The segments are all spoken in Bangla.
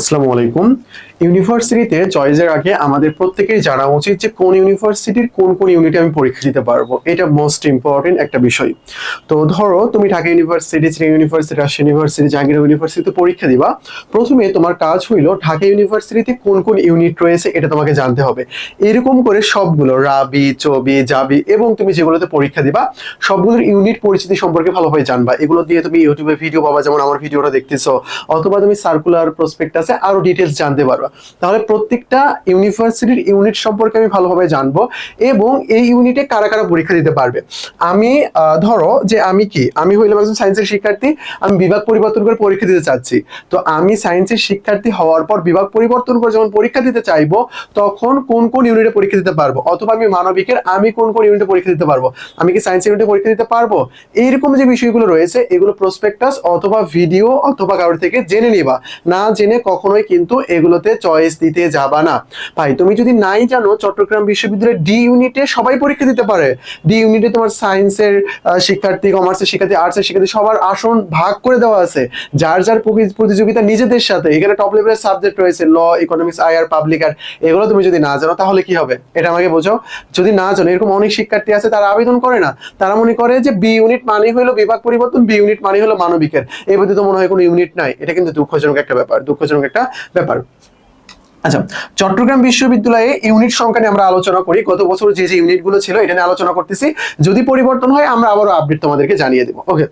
আসসালামু আলাইকুম। ইউনিভার্সিটিতে চয়েসের আগে আমাদের প্রত্যেকেই জানা উচিত যে কোন ইউনিভার্সিটির কোন কোন ইউনিটে আমি পরীক্ষা দিতে পারবো। এটা মোস্ট ইম্পর্টেন্ট একটা বিষয়। তো ধরো তুমি Dhaka university, Chittagong university, Rajshahi university, Jahangirnagar ইউনিভার্সিটিতে পরীক্ষা দিবা। প্রথমে তোমার কাজ হইলো ঢাকা ইউনিভার্সিটিতে কোন কোন ইউনিট রয়েছে এটা তোমাকে জানতে হবে। এরকম করে সবগুলো রাবি, চবি, জাবি এবং তুমি যেগুলোতে পরীক্ষা দিবা সবগুলোর ইউনিট পরিচিতি সম্পর্কে ভালোভাবে জানবা। এগুলো দিয়ে তুমি ইউটিউবে ভিডিও পাবা, যেমন আমার ভিডিওটা দেখতেছো, অথবা তুমি সার্কুলার প্রসপেক্টাসে আরো ডিটেলস জানতে পারবা। তাহলে প্রত্যেকটা ইউনিভার্সিটির ইউনিট সম্পর্কে আমি ভালোভাবে জানবো এবং এই ইউনিটে কারা কারা পরীক্ষা দিতে পারবে। আমি ধরো যে আমি হইলাম একজন সায়েন্সের শিক্ষার্থী, আমি বিভাগ পরিবর্তন করে পরীক্ষা দিতে চাচ্ছি। তো আমি সায়েন্সের শিক্ষার্থী হওয়ার পর বিভাগ পরিবর্তন করে যখন পরীক্ষা দিতে চাইবো তখন কোন কোন ইউনিটে পরীক্ষা দিতে পারবো, অথবা আমি মানবিকের আমি কোন কোন ইউনিটে পরীক্ষা দিতে পারবো, আমি কি সায়েন্স ইউনিটে পরীক্ষা দিতে পারবো, এইরকম যে বিষয়গুলো রয়েছে এগুলো প্রসপেক্টাস অথবা ভিডিও অথবা কারোর থেকে জেনে নিবা। না জেনে কখনোই কিন্তু এগুলোতে চয়েস দিতে যাবা না। ভাই তুমি যদি নাই জানো, চট্টগ্রাম বিশ্ববিদ্যালয়ের ডি ইউনিটে সবাই পরীক্ষা দিতে পারে। ডি ইউনিটে তোমার সায়েন্সের শিক্ষার্থী, কমার্সের শিক্ষার্থী, আর্টসের শিক্ষার্থী সবার আসন ভাগ করে দেওয়া আছে, যার যার প্রতিযোগিতা নিজেদের সাথে। এখানে টপ লেভেলের সাবজেক্ট রয়েছে ল, ইকোনমিক্স, আইআর, পাবলিক আর্ট। এগুলো তুমি যদি না জানো তাহলে কি হবে এটা আমাকে বোঝাও। যদি না জানো, এরকম অনেক শিক্ষার্থী আছে তারা আবেদন করে না, তারা মনে করে যে বি ইউনিট মানে হলো বিভাগ পরিবর্তন, বি ইউনিট মানে হলো মানবিকের, এই ব্যতীত মনে হয় কোনো ইউনিট নাই। এটা কিন্তু দুঃখজনক একটা ব্যাপার, দুঃখজনক একটা ব্যাপার। আচ্ছা, চট্টগ্রাম বিশ্ববিদ্যালয়ে ইউনিট সংখ্যা নিয়ে আমরা আলোচনা করি। গত বছর যে যে ইউনিটগুলো ছিল এটা নিয়ে আলোচনা করতেছি। যদি পরিবর্তন হয় আমরা আবারও আপডেট তোমাদেরকে জানিয়ে দেবো। ওকে,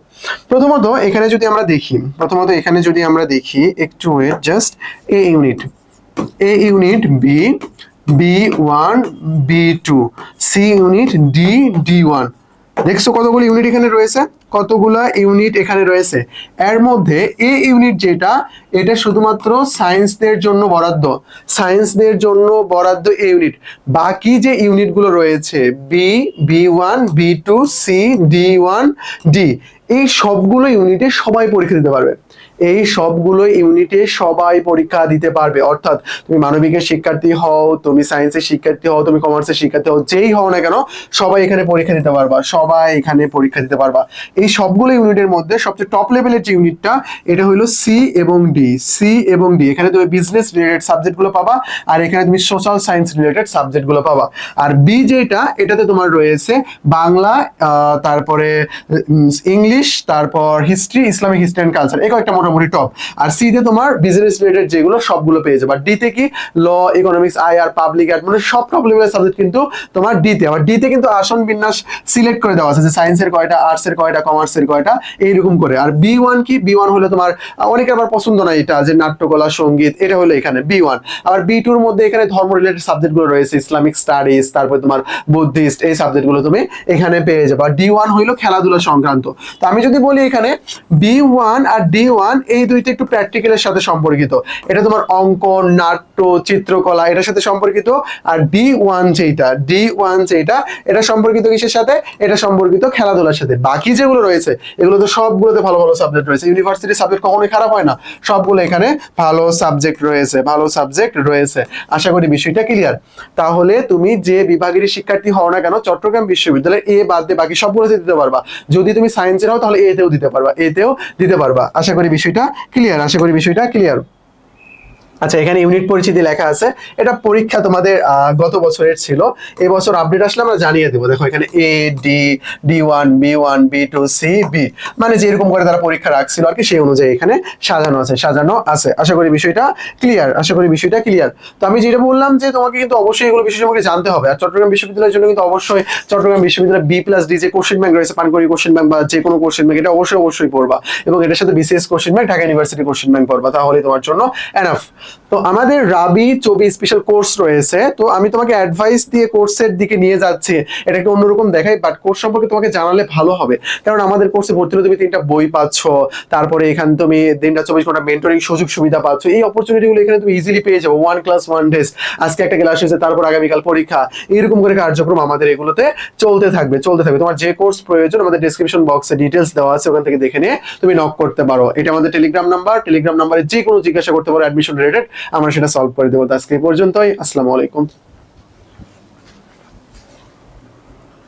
প্রথমত এখানে যদি আমরা দেখি একটু wait, just a unit B, B one, B2, C unit, D one. দেখছো কতগুলো ইউনিট এখানে রয়েছে, কতগুলা ইউনিট এখানে রয়েছে। এর মধ্যে এ ইউনিট যেটা, এটা শুধুমাত্র সায়েন্সদের জন্য বরাদ্দ, সায়েন্সদের জন্য বরাদ্দ এ ইউনিট। বাকি যে ইউনিটগুলো রয়েছে B, B one, B2, C, D one, D, এই সবগুলো ইউনিটে সবাই পরীক্ষা দিতে পারবে। এই সবগুলো ইউনিটে সবাই পরীক্ষা দিতে পারবে। অর্থাৎ তুমি মানবিকের শিক্ষার্থী হও, তুমি সায়েন্সের শিক্ষার্থী হও, তুমি কমার্সের শিক্ষার্থী হও, যেই হও না কেন সবাই এখানে পরীক্ষা দিতে পারবা, সবাই এখানে পরীক্ষা দিতে পারবা। এই সবগুলো ইউনিটের মধ্যে সবচেয়ে টপ লেভেলের যে ইউনিটটা এটা হলো সি এবং ডি। সি এবং ডি, এখানে তুমি বিজনেস রিলেটেড সাবজেক্টগুলো পাবা, আর এখানে তুমি সোশ্যাল সায়েন্স রিলেটেড সাবজেক্টগুলো পাবা। আর বি যেটা, এটাতে তোমার রয়েছে বাংলা, তারপরে ইংলিশ, তারপর history, Islamic history and culture, এই কয়েকটা মোটামুটি টপ। আর সি তে তোমার বিজনেস রিলেটেড যেগুলো সবগুলো পেয়ে যাবে। আর ডি তে কি ল, ইকোনমিক্স, আইআর, পাবলিক আর্ট, মানে সব টপ লেভেলের সাবজেক্ট কিন্তু তোমার ডি তে। আবার ডি তে কিন্তু আসন বিন্যাস সিলেক্ট করে দেওয়া আছে যে সায়েন্সের কয়টা, আর্টসের কয়টা, কমার্সের কয়টা, এইরকম করে। আর বি ওয়ান কি, বি ওয়ান হলো তোমার অনেকের আবার পছন্দ না এটা, যে নাট্যকলা, সঙ্গীত, এটা হলো এখানে বি ওয়ান। আবার বি টুর মধ্যে এখানে ধর্ম রিলেটেড সাবজেক্ট গুলো রয়েছে, ইসলামিক স্টাডিজ, তারপর তোমার বুদ্ধিস্ট, এই সাবজেক্ট গুলো তুমি এখানে পেয়ে যাবে। আর ডি ওয়ান হইলো খেলাধুলা সংক্রান্ত। তো আমি যদি বলি এখানে বি ওয়ান আর ডি ওয়ান এই দুইটা একটু প্র্যাকটিক্যালের সাথে সম্পর্কিত, এটা তোমার অঙ্কন, নাট্য, চিত্রকলা এটার সাথে সম্পর্কিত। আর ডি ওয়ান যেটা, এটা সম্পর্কিত কিসের সাথে, এটা সম্পর্কিত খেলাধুলার সাথে। বাকি যেগুলো রয়েছে এগুলো তো সবগুলোতে ভালো ভালো সাবজেক্ট রয়েছে। ইউনিভার্সিটির সাবজেক্ট কখনোই খারাপ হয় না, সবগুলো এখানে ভালো সাবজেক্ট রয়েছে। আশা করি বিষয়টা ক্লিয়ার। তাহলে তুমি যে বিভাগের শিক্ষার্থী হও না কেন চট্টগ্রাম বিশ্ববিদ্যালয়ে এ বাদ দিয়ে বাকি সবগুলোতে দিতে পারবা। যদি তুমি সায়েন্সের হও তাহলে এতেও দিতে পারবা। আশা করি বিষয়টা ক্লিয়ার। আচ্ছা, এখানে ইউনিট পরিচিতি লেখা আছে, এটা পরীক্ষা তোমাদের গত বছরের ছিল, এবছর আপডেট আসলে আমরা জানিয়ে দেবো। দেখো এখানে এ, D one, B one, B2, C, B, মানে যেরকম করে তারা পরীক্ষা রাখছিল আর কি, সেই অনুযায়ী এখানে সাজানো আছে। আশা করি বিষয়টা ক্লিয়ার। তো আমি যেটা বললাম যে তোমাকে কিন্তু অবশ্যই এগুলো বিষয় সম্পর্কে জানতে হবে। আর চট্টগ্রাম বিশ্ববিদ্যালয়ের জন্য কিন্তু অবশ্যই চট্টগ্রাম বিশ্ববিদ্যালয় বি+ডি যে কোশ্চেন ব্যাংক রয়েছে, পানকড়ি কোশ্চেন ব্যাংক বা যে কোনো কোশ্চেন ব্যাংক, এটা অবশ্যই পড়বা, এবং এটার সাথে BCS question bank, Dhaka university question bank পড়বা, তাহলে তোমার জন্য এনাফ। তো আমাদের রাবি, চবি স্পেশাল কোর্স রয়েছে। তো আমি তোমাকে অ্যাডভাইস দিয়ে কোর্সের দিকে নিয়ে যাচ্ছি, এটা একটু অন্যরকম দেখাই, বাট কোর্স সম্পর্কে তোমাকে জানালে ভালো হবে। কারণ আমাদের কোর্সে ভর্তি হলে তুমি 3টা বই পাচ্ছ, তারপরে এখানে তুমি 24 ঘন্টা মেন্টরিং সুযোগ সুবিধা পাচ্ছ। এই অপরচুনিটিগুলো এখানে তুমি ইজিলি পেয়ে যাবো। 1 ক্লাস 1 ডেজ, আজকে একটা ক্লাস হয়েছে, তারপর আগামীকাল পরীক্ষা, এরকম করে কার্যক্রম আমাদের এগুলোতে চলতে থাকবে। তোমার যে কোর্স প্রয়োজন আমাদের ডেসক্রিপশন বক্সে ডিটেলস দেওয়া আছে, ওখান থেকে দেখে নিয়ে তুমি নক করতে পারো। এটা আমাদের টেলিগ্রাম নাম্বারে যে কোনো জিজ্ঞাসা করতে পারো অ্যাডমিশন রিলেটেড, আমরা সেটা সলভ করে দেবো। আজকে এই পর্যন্তই। আসসালামু আলাইকুম।